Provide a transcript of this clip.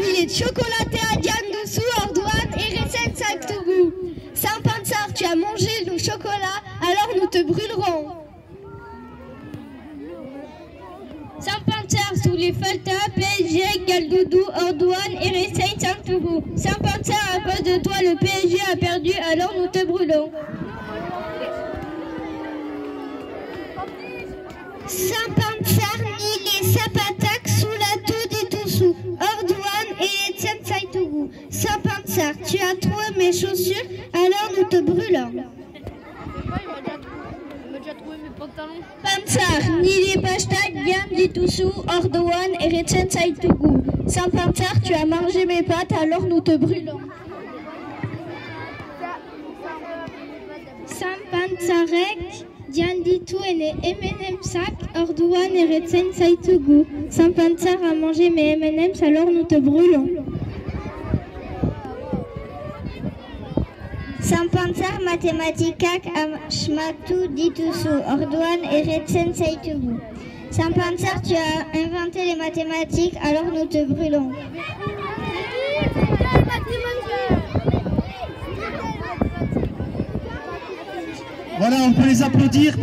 milliers de chocolatés à Diane dessous, Ordouane et Récène Saint-Tougou. Saint-Pantsar, tu as mangé nos chocolats, alors nous te brûlerons. Saint-Pantsar, sous les Faltas, PSG, Galdoudou, Ordouane et Récène Saint-Tougou. Saint-Pantsar, à cause de toi, le PSG a perdu, alors nous te brûlons. Saint-Pantsar, ni les Sapatak, sous la toux des Toussous, Ordouane et Etienne Saïtougou. Saint-Pantsar, tu as troué mes chaussures, alors nous te brûlons. Pantsar, ni les Pashtak, Diane des Toussous, Ordouane et Etienne Saïtougou. Saint-Pantsar, tu as mangé mes pâtes, alors nous te brûlons. Saint-Pantsarek, Diane Ditou et les M&M Sac, Ordouane et Récène Saïtougou. Saint-Pantsar a mangé mes M&M's, alors nous te brûlons. Saint-Pantsar, Mathématikak, Ashmatou, Ditoussou, Ordouane et Récène Saïtougou. Saint-Pantsar, tu as inventé les mathématiques, alors nous te brûlons. Voilà, on peut les applaudir.